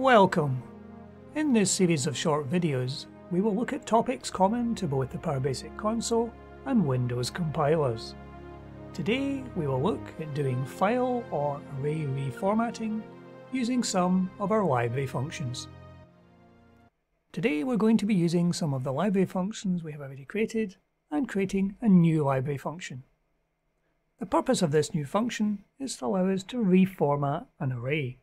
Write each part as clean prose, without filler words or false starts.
Welcome! In this series of short videos, we will look at topics common to both the PowerBasic console and Windows compilers. Today we will look at doing file or array reformatting using some of our library functions. Today we're going to be using some of the library functions we have already created and creating a new library function. The purpose of this new function is to allow us to reformat an array.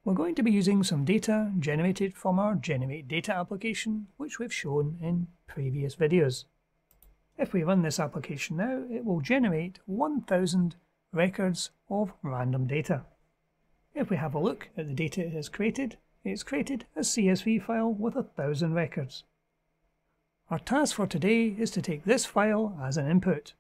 We're going to be using some data generated from our Generate Data application, which we've shown in previous videos. If we run this application now, it will generate 1000 records of random data. If we have a look at the data it has created, it's created a CSV file with 1000 records. Our task for today is to take this file as an input.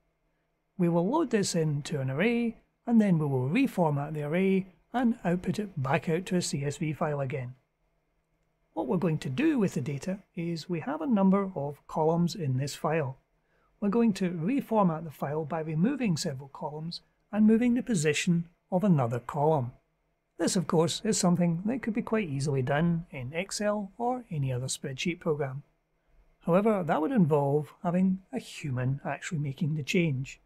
We will load this into an array, and then we will reformat the array and output it back out to a CSV file again. What we're going to do with the data is we have a number of columns in this file. We're going to reformat the file by removing several columns and moving the position of another column. This, of course, is something that could be quite easily done in Excel or any other spreadsheet program. However, that would involve having a human actually making the change,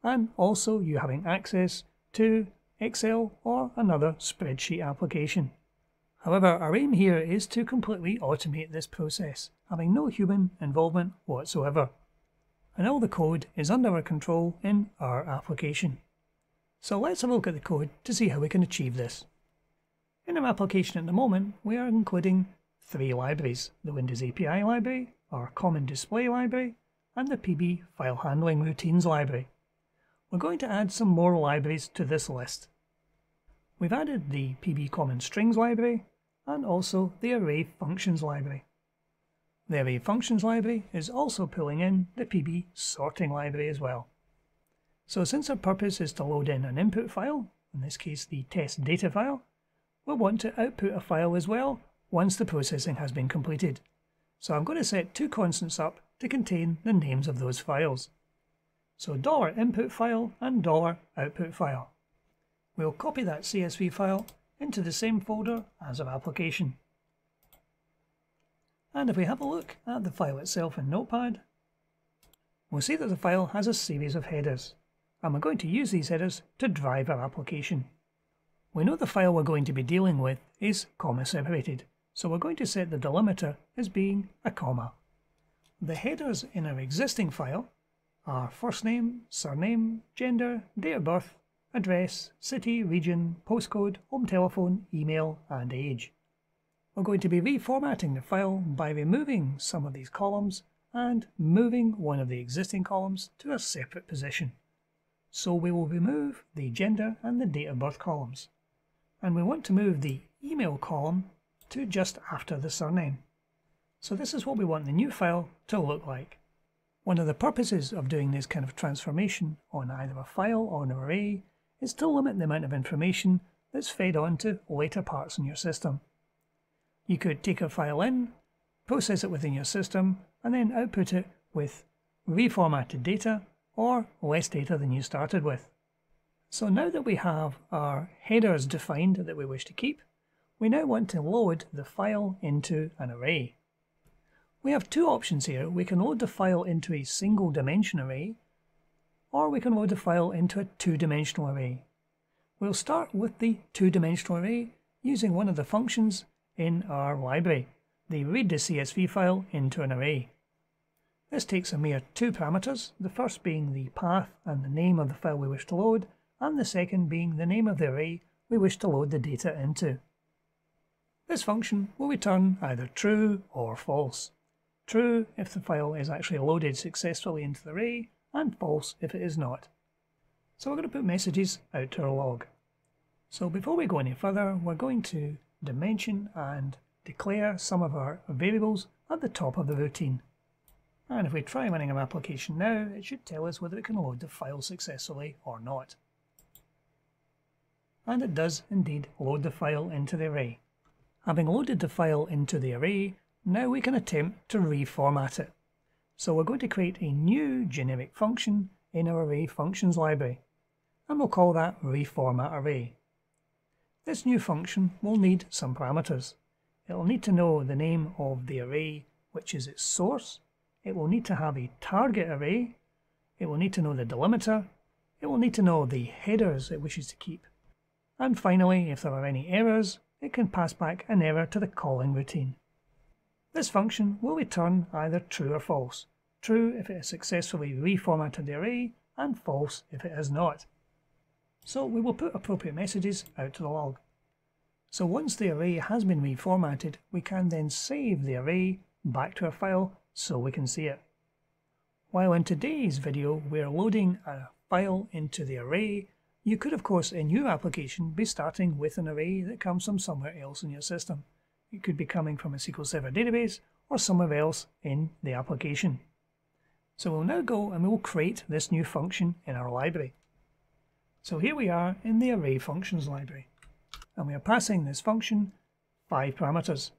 and also you having access to Excel or another spreadsheet application. However, our aim here is to completely automate this process, having no human involvement whatsoever. And all the code is under our control in our application. So let's have a look at the code to see how we can achieve this. In our application at the moment, we are including three libraries: the Windows API library, our Common Display library, and the PB File Handling Routines library. We're going to add some more libraries to this list. We've added the PB Common Strings library and also the Array Functions library. The Array Functions library is also pulling in the PB Sorting library as well. So since our purpose is to load in an input file, in this case the test data file, we'll want to output a file as well once the processing has been completed. So I'm going to set two constants up to contain the names of those files. So $input file and $output file. We'll copy that CSV file into the same folder as our application. And if we have a look at the file itself in Notepad, we'll see that the file has a series of headers, and we're going to use these headers to drive our application. We know the file we're going to be dealing with is comma separated, so we're going to set the delimiter as being a comma. The headers in our existing file are first name, surname, gender, date of birth, address, city, region, postcode, home telephone, email, and age. We're going to be reformatting the file by removing some of these columns and moving one of the existing columns to a separate position. So we will remove the gender and the date of birth columns. And we want to move the email column to just after the surname. So this is what we want the new file to look like. One of the purposes of doing this kind of transformation on either a file or an array is to limit the amount of information that's fed on to later parts in your system. You could take a file in, process it within your system, and then output it with reformatted data or less data than you started with. So now that we have our headers defined that we wish to keep, we now want to load the file into an array. We have two options here. We can load the file into a single dimension array, or we can load the file into a two-dimensional array. We'll start with the two-dimensional array using one of the functions in our library, the read the CSV file into an array. This takes a mere two parameters, the first being the path and the name of the file we wish to load, and the second being the name of the array we wish to load the data into. This function will return either true or false. True if the file is actually loaded successfully into the array, and false if it is not. So we're going to put messages out to our log. So before we go any further, we're going to dimension and declare some of our variables at the top of the routine. And if we try running our application now, it should tell us whether it can load the file successfully or not. And it does indeed load the file into the array. Having loaded the file into the array, now we can attempt to reformat it. So we're going to create a new generic function in our Array Functions library, and we'll call that reformat array. This new function will need some parameters. It will need to know the name of the array, which is its source. It will need to have a target array. It will need to know the delimiter. It will need to know the headers it wishes to keep. And finally, if there are any errors, it can pass back an error to the calling routine. This function will return either true or false. True if it has successfully reformatted the array, and false if it has not. So we will put appropriate messages out to the log. So once the array has been reformatted, we can then save the array back to our file so we can see it. While in today's video we are loading a file into the array, you could of course in your application be starting with an array that comes from somewhere else in your system. It could be coming from a SQL Server database or somewhere else in the application. So we'll now go and we'll create this new function in our library. So here we are in the array functions library, and we are passing this function 5 parameters.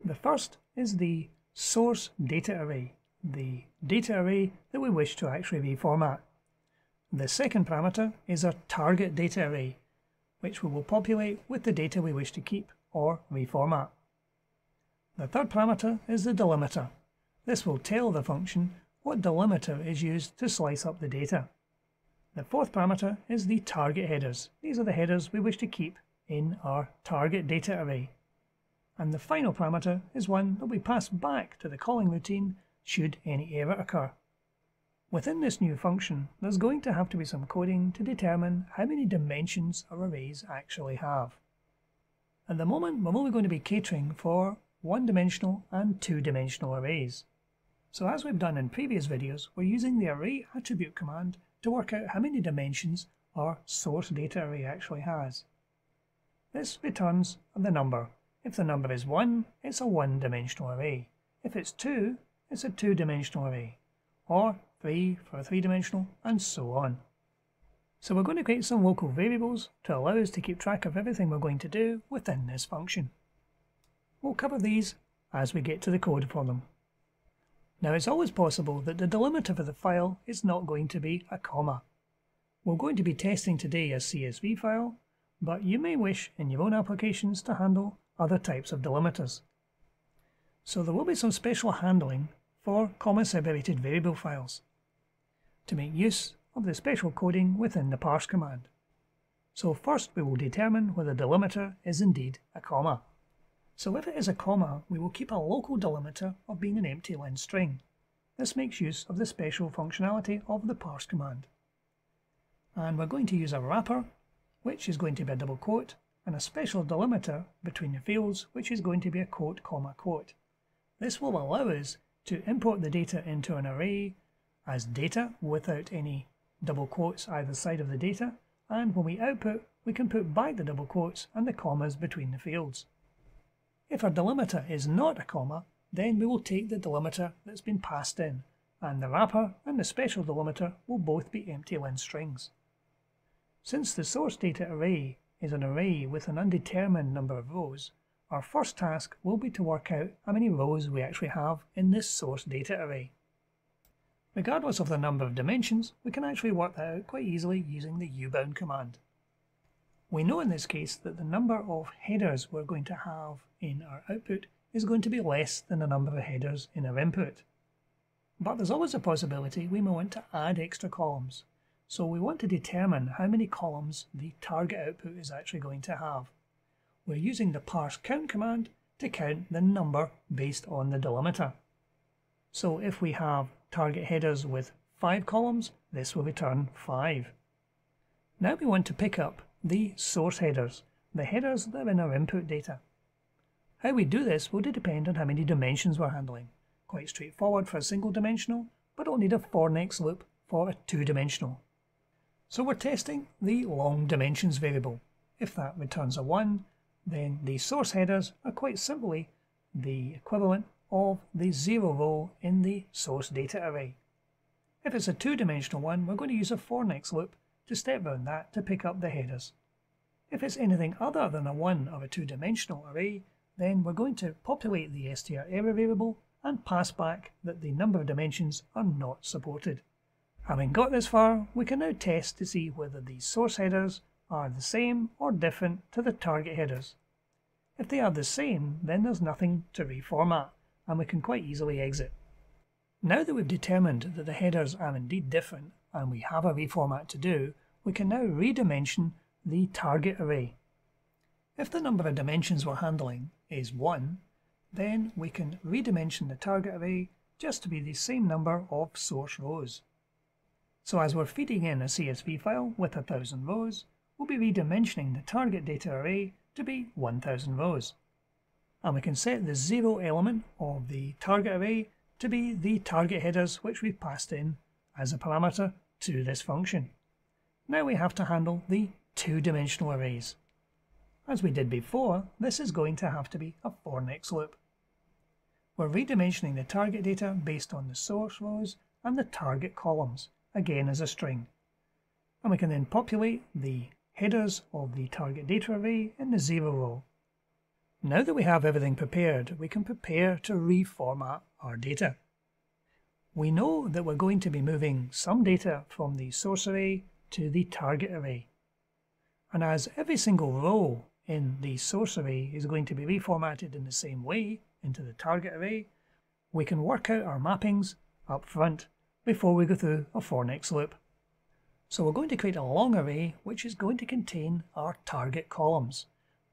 The first is the source data array, the data array that we wish to actually reformat. The second parameter is our target data array, which we will populate with the data we wish to keep or reformat. The third parameter is the delimiter. This will tell the function what delimiter is used to slice up the data. The fourth parameter is the target headers. These are the headers we wish to keep in our target data array. And the final parameter is one that we pass back to the calling routine should any error occur. Within this new function, there's going to have to be some coding to determine how many dimensions our arrays actually have. At the moment, we're only going to be catering for one-dimensional and two-dimensional arrays. So as we've done in previous videos, we're using the array attribute command to work out how many dimensions our source data array actually has. This returns the number. If the number is 1, it's a one-dimensional array. If it's 2, it's a two-dimensional array. Or 3 for a three-dimensional, and so on. So we're going to create some local variables to allow us to keep track of everything we're going to do within this function. We'll cover these as we get to the code for them. Now it's always possible that the delimiter for the file is not going to be a comma. We're going to be testing today a CSV file, but you may wish in your own applications to handle other types of delimiters. So there will be some special handling for comma-separated variable files to make use of the special coding within the parse command. So first we will determine whether the delimiter is indeed a comma. So if it is a comma, we will keep a local delimiter of being an empty len string. This makes use of the special functionality of the parse command. And we're going to use a wrapper, which is going to be a double quote, and a special delimiter between the fields, which is going to be a quote, comma, quote. This will allow us to import the data into an array as data without any double quotes either side of the data, and when we output, we can put back the double quotes and the commas between the fields. If our delimiter is not a comma, then we will take the delimiter that's been passed in, and the wrapper and the special delimiter will both be empty len strings. Since the source data array is an array with an undetermined number of rows, our first task will be to work out how many rows we actually have in this source data array. Regardless of the number of dimensions, we can actually work that out quite easily using the ubound command. We know in this case that the number of headers we're going to have in our output is going to be less than the number of headers in our input. But there's always a possibility we may want to add extra columns. So we want to determine how many columns the target output is actually going to have. We're using the parse count command to count the number based on the delimiter. So if we have target headers with 5 columns, this will return 5. Now we want to pick up the source headers, the headers that are in our input data. How we do this will depend on how many dimensions we're handling. Quite straightforward for a single dimensional, but it'll need a for next loop for a two-dimensional. So we're testing the long dimensions variable. If that returns a 1, then the source headers are quite simply the equivalent of the 0 row in the source data array. If it's a two-dimensional one, we're going to use a for next loop to step round that to pick up the headers. If it's anything other than a 1 or a two-dimensional array, then we're going to populate the strArray variable and pass back that the number of dimensions are not supported. Having got this far, we can now test to see whether the source headers are the same or different to the target headers. If they are the same, then there's nothing to reformat, and we can quite easily exit. Now that we've determined that the headers are indeed different, and we have a reformat to do, we can now redimension the target array. If the number of dimensions we're handling is 1, then we can redimension the target array just to be the same number of source rows. So as we're feeding in a CSV file with 1000 rows, we'll be redimensioning the target data array to be 1000 rows. And we can set the 0 element of the target array to be the target headers which we've passed in as a parameter to this function. Now we have to handle the two-dimensional arrays. As we did before, this is going to have to be a for next loop. We're redimensioning the target data based on the source rows and the target columns, again as a string. And we can then populate the headers of the target data array in the 0 row. Now that we have everything prepared, we can prepare to reformat our data. We know that we're going to be moving some data from the source array to the target array. And as every single row in the source array is going to be reformatted in the same way into the target array, we can work out our mappings up front before we go through a for next loop. So we're going to create a long array which is going to contain our target columns.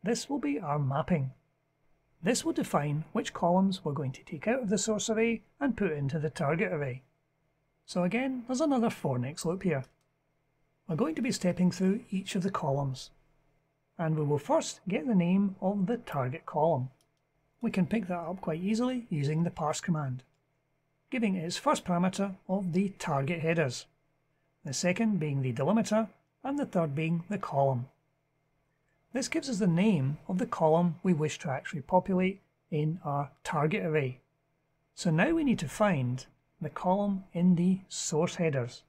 This will be our mapping. This will define which columns we're going to take out of the source array and put into the target array. So again, there's another for next loop here. We're going to be stepping through each of the columns, and we will first get the name of the target column. We can pick that up quite easily using the parse command, giving it its first parameter of the target headers, the second being the delimiter, and the third being the column. This gives us the name of the column we wish to actually populate in our target array. So now we need to find the column in the source headers.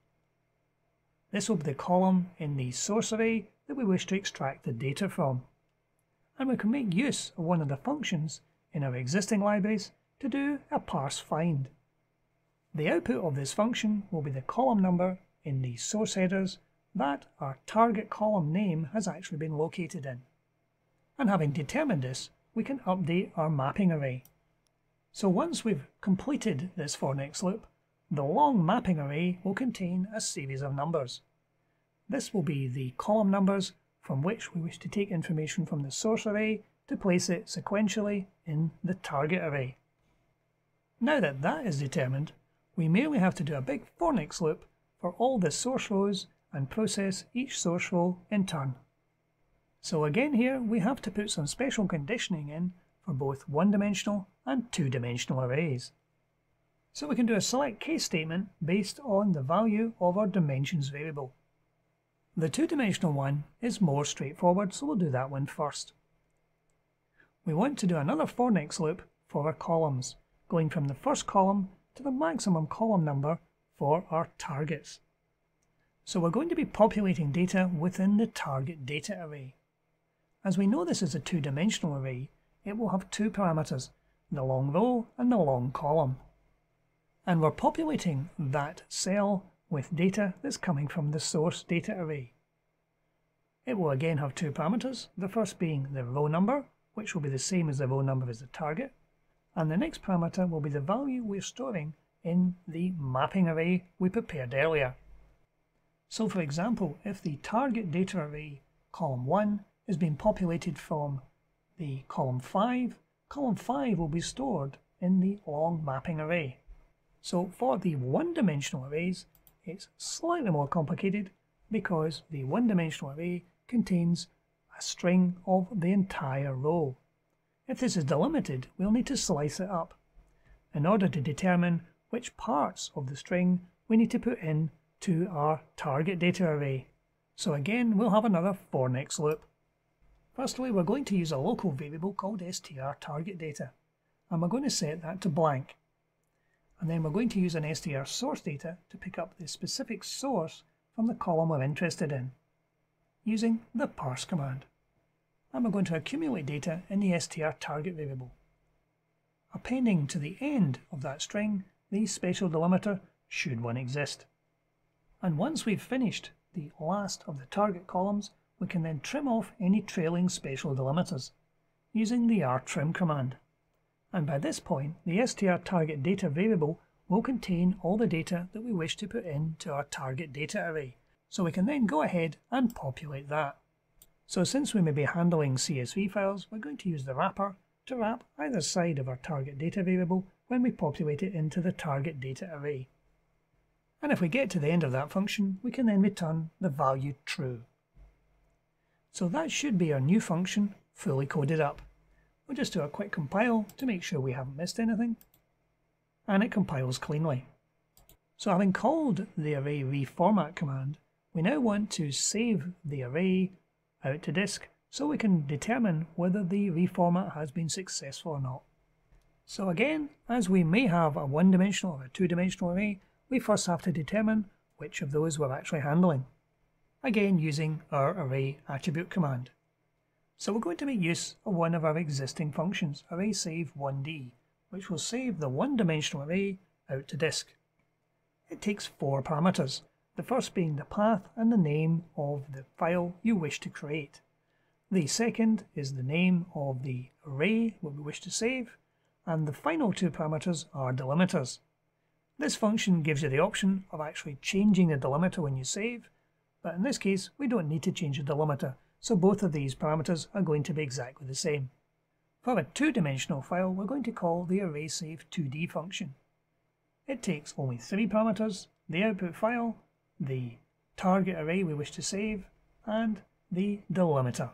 This will be the column in the source array that we wish to extract the data from. And we can make use of one of the functions in our existing libraries to do a parse find. The output of this function will be the column number in the source headers that our target column name has actually been located in. And having determined this, we can update our mapping array. So once we've completed this for next loop, the long mapping array will contain a series of numbers. This will be the column numbers from which we wish to take information from the source array to place it sequentially in the target array. Now that that is determined, we merely have to do a big for next loop for all the source rows and process each source row in turn. So again here we have to put some special conditioning in for both one-dimensional and two-dimensional arrays. So we can do a select case statement based on the value of our dimensions variable. The two-dimensional one is more straightforward, so we'll do that one first. We want to do another for next loop for our columns, going from the first column to the maximum column number for our targets. So we're going to be populating data within the target data array. As we know this is a two-dimensional array, it will have two parameters, the long row and the long column. And we're populating that cell with data that's coming from the source data array. It will again have two parameters, the first being the row number, which will be the same as the row number as the target, and the next parameter will be the value we're storing in the mapping array we prepared earlier. So for example, if the target data array column 1 is being populated from the column 5 will be stored in the long mapping array. So for the one-dimensional arrays, it's slightly more complicated because the one-dimensional array contains a string of the entire row. If this is delimited, we'll need to slice it up in order to determine which parts of the string we need to put in to our target data array. So again, we'll have another for next loop. Firstly, we're going to use a local variable called strTargetData, and we're going to set that to blank. And then we're going to use an strSourceData to pick up the specific source from the column we're interested in, using the parse command. And we're going to accumulate data in the strTarget variable, appending to the end of that string the special delimiter should one exist. And once we've finished the last of the target columns, we can then trim off any trailing special delimiters using the rtrim command. And by this point, the str target data variable will contain all the data that we wish to put into our target data array. So we can then go ahead and populate that. So since we may be handling CSV files, we're going to use the wrapper to wrap either side of our target data variable when we populate it into the target data array. And if we get to the end of that function, we can then return the value true. So that should be our new function fully coded up. We'll just do a quick compile to make sure we haven't missed anything. And it compiles cleanly. So having called the array reformat command, we now want to save the array out to disk so we can determine whether the reformat has been successful or not. So again, as we may have a one-dimensional or a two-dimensional array, we first have to determine which of those we're actually handling. Again, using our array attribute command. So we're going to make use of one of our existing functions, arraysave1d, which will save the one-dimensional array out to disk. It takes 4 parameters, the first being the path and the name of the file you wish to create. The second is the name of the array what we wish to save, and the final 2 parameters are delimiters. This function gives you the option of actually changing the delimiter when you save, but in this case we don't need to change the delimiter, so both of these parameters are going to be exactly the same. For a two-dimensional file, we're going to call the arraysave2d function. It takes only 3 parameters, the output file, the target array we wish to save, and the delimiter.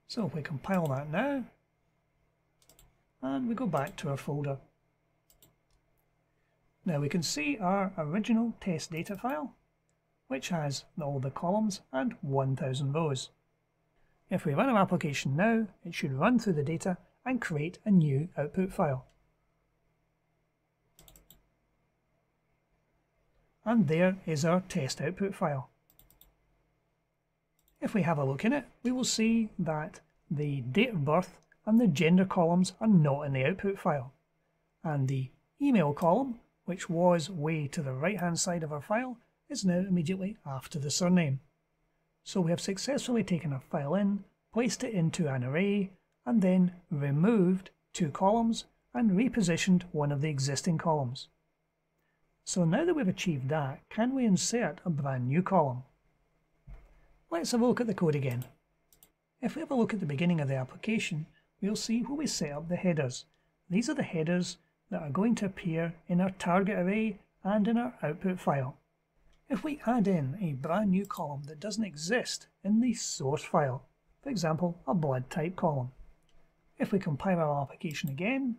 So if we compile that now, and we go back to our folder. Now we can see our original test data file, which has all the columns and 1000 rows. If we run our application now, it should run through the data and create a new output file. And there is our test output file. If we have a look in it, we will see that the date of birth and the gender columns are not in the output file, and the email column, which was way to the right hand side of our file, is now immediately after the surname. So we have successfully taken a file in, placed it into an array, and then removed 2 columns and repositioned one of the existing columns. So now that we've achieved that, can we insert a brand new column? Let's have a look at the code again. If we have a look at the beginning of the application, we'll see where we set up the headers. These are the headers that are going to appear in our target array and in our output file. If we add in a brand new column that doesn't exist in the source file, for example, a blood type column. If we compile our application again,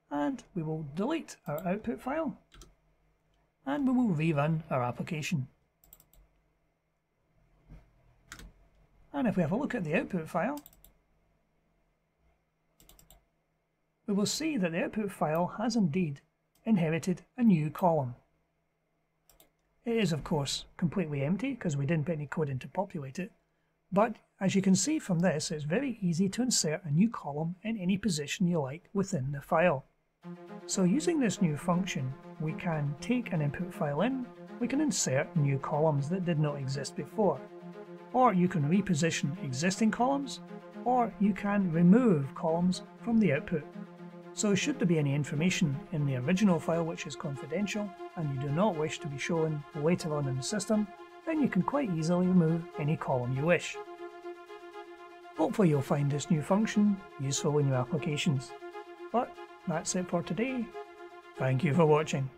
and we will delete our output file, and we will rerun our application. And if we have a look at the output file, we will see that the output file has indeed inherited a new column. It is of course completely empty because we didn't put any code in to populate it, but as you can see from this, it's very easy to insert a new column in any position you like within the file. So using this new function, we can take an input file in, we can insert new columns that did not exist before, or you can reposition existing columns, or you can remove columns from the output. So should there be any information in the original file which is confidential and you do not wish to be shown later on in the system, then you can quite easily remove any column you wish. Hopefully you'll find this new function useful in your applications. But that's it for today. Thank you for watching.